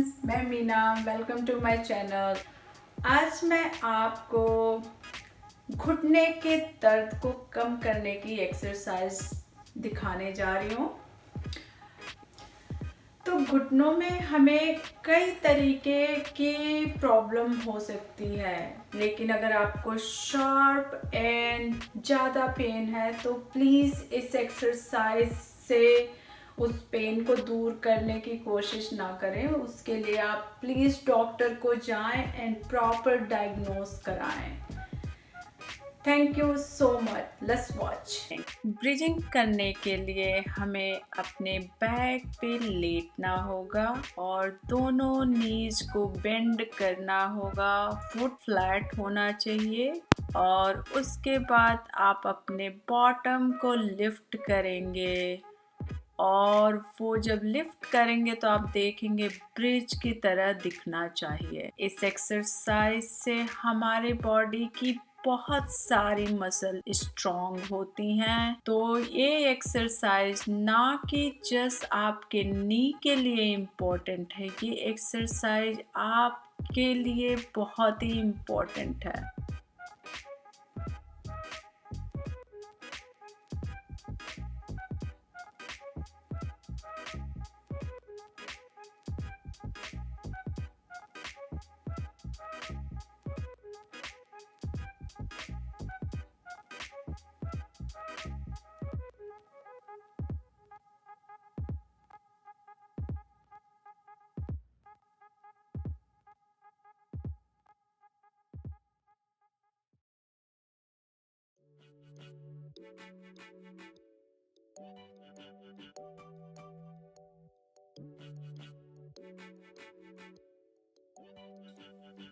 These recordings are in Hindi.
फ्रेंड्स, मैं Meena. Welcome to my channel. आज मैं आपको घुटने के दर्द को कम करने की एक्सरसाइज दिखाने जा रही हूँ। तो घुटनों में हमें कई तरीके की प्रॉब्लम हो सकती है, लेकिन अगर आपको शार्प एंड ज़्यादा पेन है तो प्लीज़ इस एक्सरसाइज से उस पेन को दूर करने की कोशिश ना करें। उसके लिए आप प्लीज़ डॉक्टर को जाएं एंड प्रॉपर डायग्नोस कराएं। Thank you so much. Let's watch. Breathing करने के लिए हमें अपने बैक पे लेटना होगा और दोनों नीज को बेंड करना होगा। फुट फ्लैट होना चाहिए और उसके बाद आप अपने बॉटम को लिफ्ट करेंगे और वो जब लिफ्ट करेंगे तो आप देखेंगे ब्रिज की तरह दिखना चाहिए। इस एक्सरसाइज से हमारे बॉडी की बहुत सारी मसल स्ट्रॉन्ग होती हैं। तो ये एक्सरसाइज ना कि जस्ट आपके नी के लिए इम्पोर्टेंट है, ये एक्सरसाइज आपके लिए बहुत ही इम्पोर्टेंट है।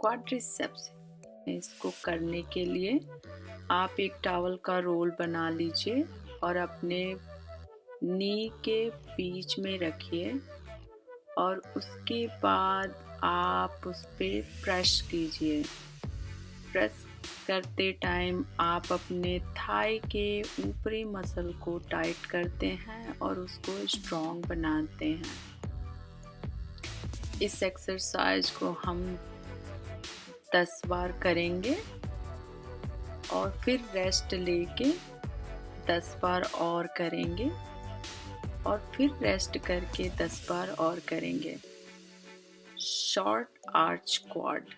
क्वाड्रिसेप्स इसको करने के लिए आप एक टॉवल का रोल बना लीजिए और अपने नी के बीच में रखिए और उसके बाद आप उस पर प्रेस कीजिए। प्रेस करते टाइम आप अपने थाई के ऊपरी मसल को टाइट करते हैं और उसको स्ट्रॉन्ग बनाते हैं। इस एक्सरसाइज को हम 10 बार करेंगे और फिर रेस्ट लेके 10 बार और करेंगे और फिर रेस्ट करके 10 बार और करेंगे। Short arch quad.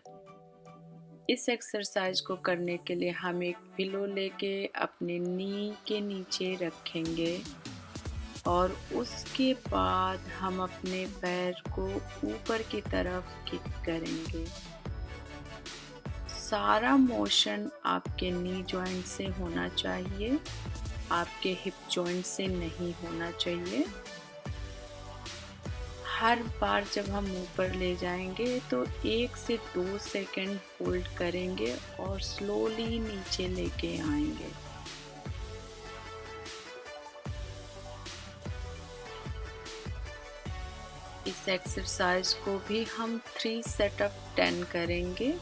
इस एक्सरसाइज को करने के लिए हम एक पिलो लेके अपने नी के नीचे रखेंगे और उसके बाद हम अपने पैर को ऊपर की तरफ किक करेंगे। सारा मोशन आपके नी जॉइंट से होना चाहिए, आपके हिप जॉइंट से नहीं होना चाहिए। हर बार जब हम ऊपर ले जाएंगे तो 1 से 2 सेकंड होल्ड करेंगे और स्लोली नीचे लेके आएंगे। इस एक्सरसाइज को भी हम 3 सेट ऑफ 10 करेंगे।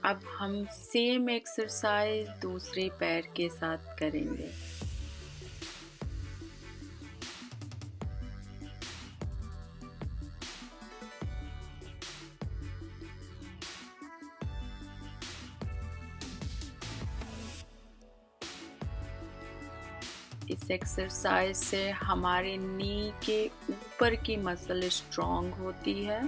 अब हम सेम एक्सरसाइज दूसरे पैर के साथ करेंगे। इस एक्सरसाइज से हमारे नी के ऊपर की मसल स्ट्रॉन्ग होती है।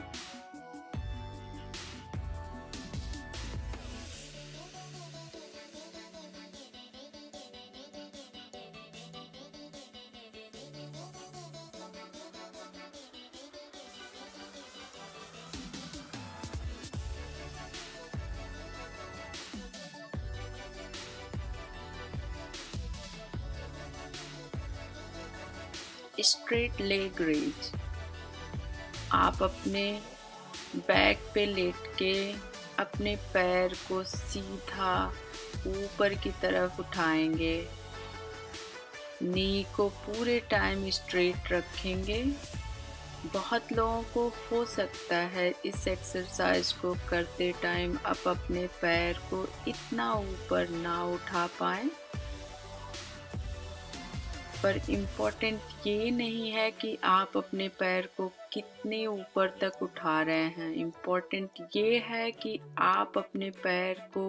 Straight leg raise. आप अपने बैक पे लेट के अपने पैर को सीधा ऊपर की तरफ उठाएंगे। नी को पूरे टाइम स्ट्रेट रखेंगे। बहुत लोगों को हो सकता है इस एक्सरसाइज को करते टाइम आप अपने पैर को इतना ऊपर ना उठा पाएं, पर इम्पोर्टेंट ये नहीं है कि आप अपने पैर को कितने ऊपर तक उठा रहे हैं। इम्पोर्टेंट ये है कि आप अपने पैर को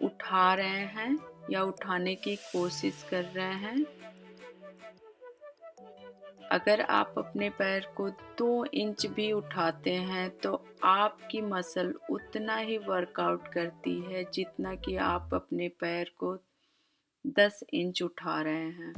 उठा रहे हैं या उठाने की कोशिश कर रहे हैं। अगर आप अपने पैर को 2 इंच भी उठाते हैं तो आपकी मसल उतना ही वर्कआउट करती है जितना कि आप अपने पैर को 10 इंच उठा रहे हैं।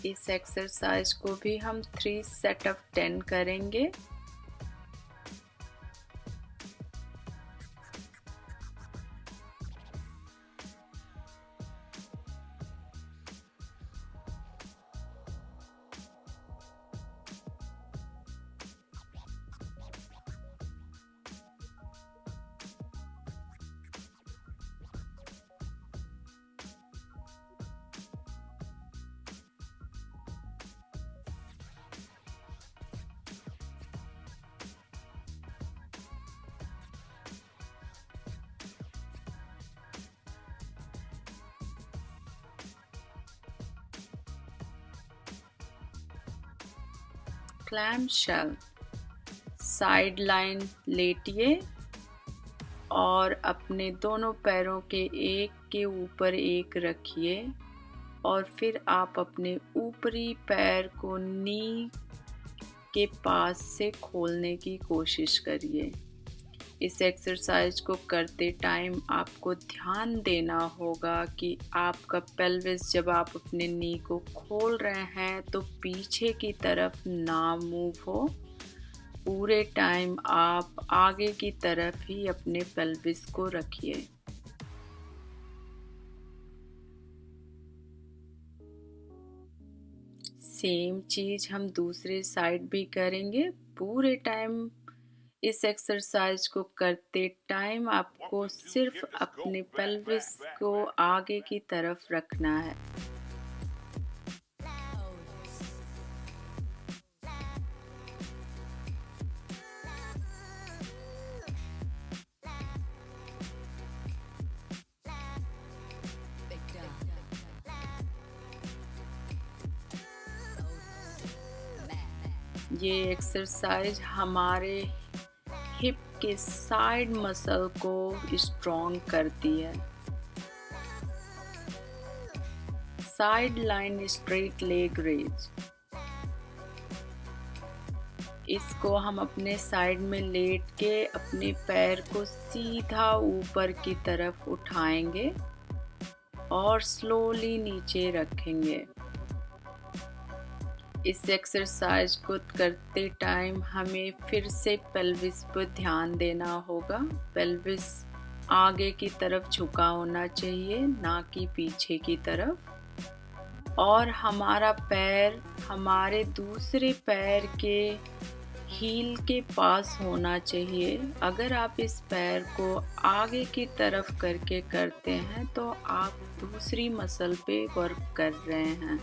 इस एक्सरसाइज को भी हम 3 सेट ऑफ 10 करेंगे। क्लैम शेल, साइड लाइन लेटिए और अपने दोनों पैरों के एक के ऊपर एक रखिए और फिर आप अपने ऊपरी पैर को नी के पास से खोलने की कोशिश करिए। इस एक्सरसाइज को करते टाइम आपको ध्यान देना होगा कि आपका पेल्विस जब आप अपने नी को खोल रहे हैं तो पीछे की तरफ ना मूव हो। पूरे टाइम आप आगे की तरफ ही अपने पेल्विस को रखिए। सेम चीज हम दूसरे साइड भी करेंगे। पूरे टाइम इस एक्सरसाइज को करते टाइम आपको सिर्फ अपने पेल्विस को आगे की तरफ रखना है। ये एक्सरसाइज हमारे हिप के साइड मसल को स्ट्रॉन्ग करती है। Side line straight leg raise, इसको हम अपने साइड में लेट के अपने पैर को सीधा ऊपर की तरफ उठाएंगे और स्लोली नीचे रखेंगे। इस एक्सरसाइज को करते टाइम हमें फिर से पेल्विस पर ध्यान देना होगा। पेल्विस आगे की तरफ झुका होना चाहिए, ना कि पीछे की तरफ। और हमारा पैर हमारे दूसरे पैर के हील के पास होना चाहिए। अगर आप इस पैर को आगे की तरफ करके करते हैं तो आप दूसरी मसल पे वर्क कर रहे हैं।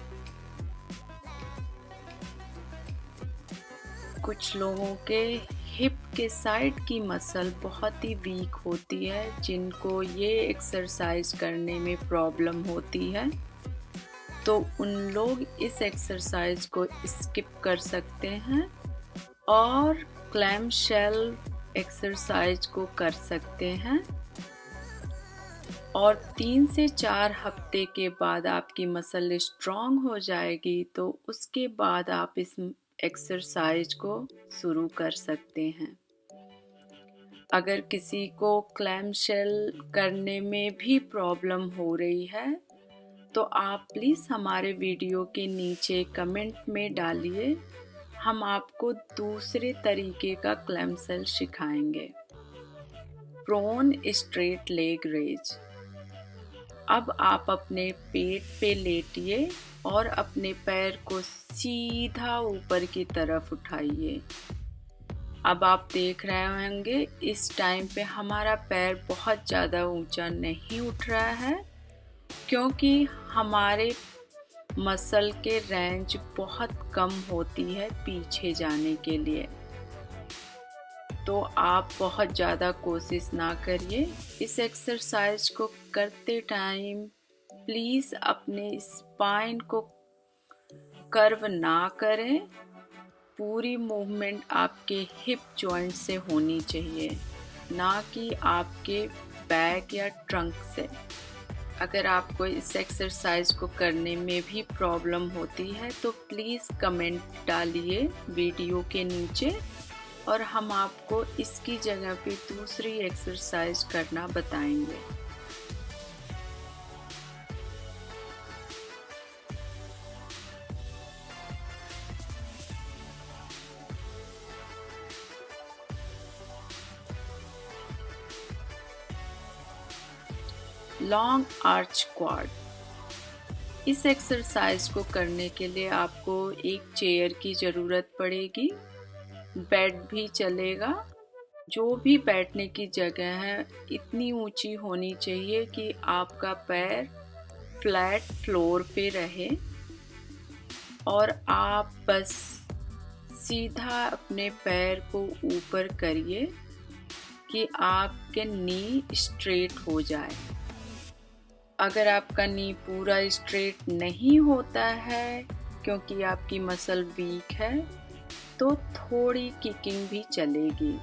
कुछ लोगों के हिप के साइड की मसल बहुत ही वीक होती है, जिनको ये एक्सरसाइज करने में प्रॉब्लम होती है, तो उन लोग इस एक्सरसाइज को स्किप कर सकते हैं और क्लैम शेल एक्सरसाइज को कर सकते हैं। और 3 से 4 हफ्ते के बाद आपकी मसल स्ट्रॉन्ग हो जाएगी, तो उसके बाद आप इस एक्सरसाइज को शुरू कर सकते हैं। अगर किसी को क्लैम शेल करने में भी प्रॉब्लम हो रही है तो आप प्लीज़ हमारे वीडियो के नीचे कमेंट में डालिए, हम आपको दूसरे तरीके का क्लैम्सल सिखाएंगे। Prone straight leg raise. अब आप अपने पेट पे लेटिए और अपने पैर को सीधा ऊपर की तरफ उठाइए। अब आप देख रहे होंगे इस टाइम पे हमारा पैर बहुत ज़्यादा ऊंचा नहीं उठ रहा है, क्योंकि हमारे मसल के रेंज बहुत कम होती है पीछे जाने के लिए। तो आप बहुत ज़्यादा कोशिश ना करिए। इस एक्सरसाइज को करते टाइम प्लीज़ अपने स्पाइन को कर्व ना करें। पूरी मूवमेंट आपके हिप जॉइंट से होनी चाहिए, ना कि आपके बैक या ट्रंक से। अगर आपको इस एक्सरसाइज को करने में भी प्रॉब्लम होती है तो प्लीज़ कमेंट डालिए वीडियो के नीचे, और हम आपको इसकी जगह पे दूसरी एक्सरसाइज करना बताएंगे। Long arch quad. इस एक्सरसाइज को करने के लिए आपको एक चेयर की ज़रूरत पड़ेगी, बेड भी चलेगा। जो भी बैठने की जगह है इतनी ऊंची होनी चाहिए कि आपका पैर फ्लैट फ्लोर पे रहे, और आप बस सीधा अपने पैर को ऊपर करिए कि आपके नी स्ट्रेट हो जाए। अगर आपका नी पूरा स्ट्रेट नहीं होता है क्योंकि आपकी मसल वीक है तो थोड़ी किकिंग भी चलेगी।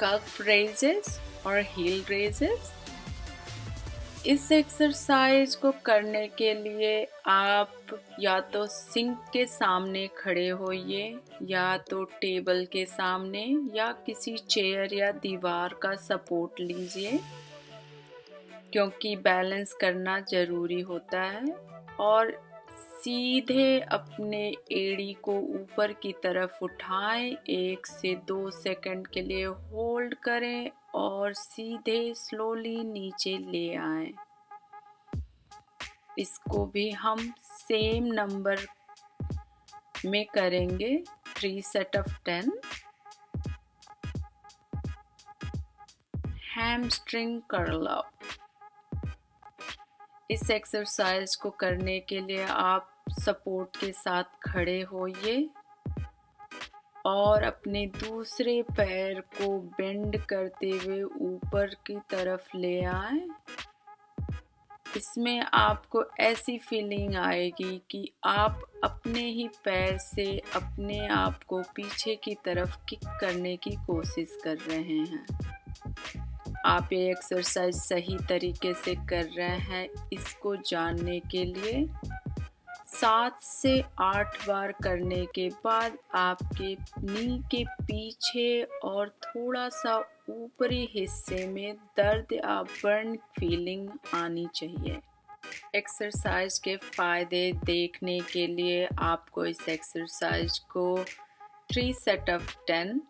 कफ रेजेस और हील रेजेस। इस एक्सरसाइज को करने के लिए आप या तो सिंक के सामने खड़े होइए, या तो टेबल के सामने, या किसी चेयर या दीवार का सपोर्ट लीजिए, क्योंकि बैलेंस करना ज़रूरी होता है। और सीधे अपने एड़ी को ऊपर की तरफ उठाएं, 1 से 2 सेकंड के लिए होल्ड करें और सीधे स्लोली नीचे ले आएं। इसको भी हम सेम नंबर में करेंगे, 3 set of 10। Hamstring curl up. इस एक्सरसाइज को करने के लिए आप सपोर्ट के साथ खड़े होइए और अपने दूसरे पैर को बेंड करते हुए ऊपर की तरफ ले आएं। इसमें आपको ऐसी फीलिंग आएगी कि आप अपने ही पैर से अपने आप को पीछे की तरफ किक करने की कोशिश कर रहे हैं। आप ये एक्सरसाइज सही तरीके से कर रहे हैं, इसको जानने के लिए 7 से 8 बार करने के बाद आपके नी के पीछे और थोड़ा सा ऊपरी हिस्से में दर्द या बर्न फीलिंग आनी चाहिए। एक्सरसाइज के फ़ायदे देखने के लिए आपको इस एक्सरसाइज को 3 सेट ऑफ 10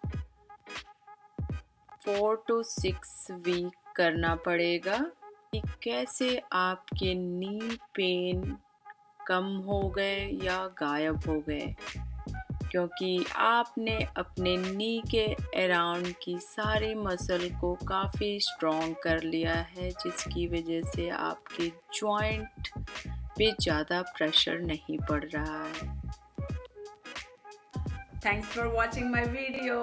4 to 6 वीक करना पड़ेगा कि कैसे आपके नी पेन कम हो गए या गायब हो गए। क्योंकि आपने अपने नी के अराउंड की सारी मसल को काफ़ी स्ट्रॉन्ग कर लिया है, जिसकी वजह से आपके जॉइंट पे ज़्यादा प्रेशर नहीं पड़ रहा है। Thanks for watching my video.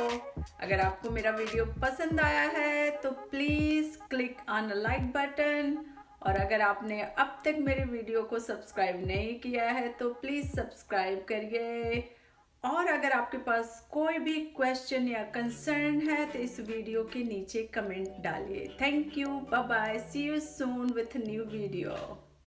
अगर आपको मेरा वीडियो पसंद आया है तो please click on the like button, और अगर आपने अब तक मेरे वीडियो को सब्सक्राइब नहीं किया है तो प्लीज़ सब्सक्राइब करिए। और अगर आपके पास कोई भी क्वेश्चन या कंसर्न है तो इस वीडियो के नीचे कमेंट डालिए। Thank you, bye bye, see you soon with new video.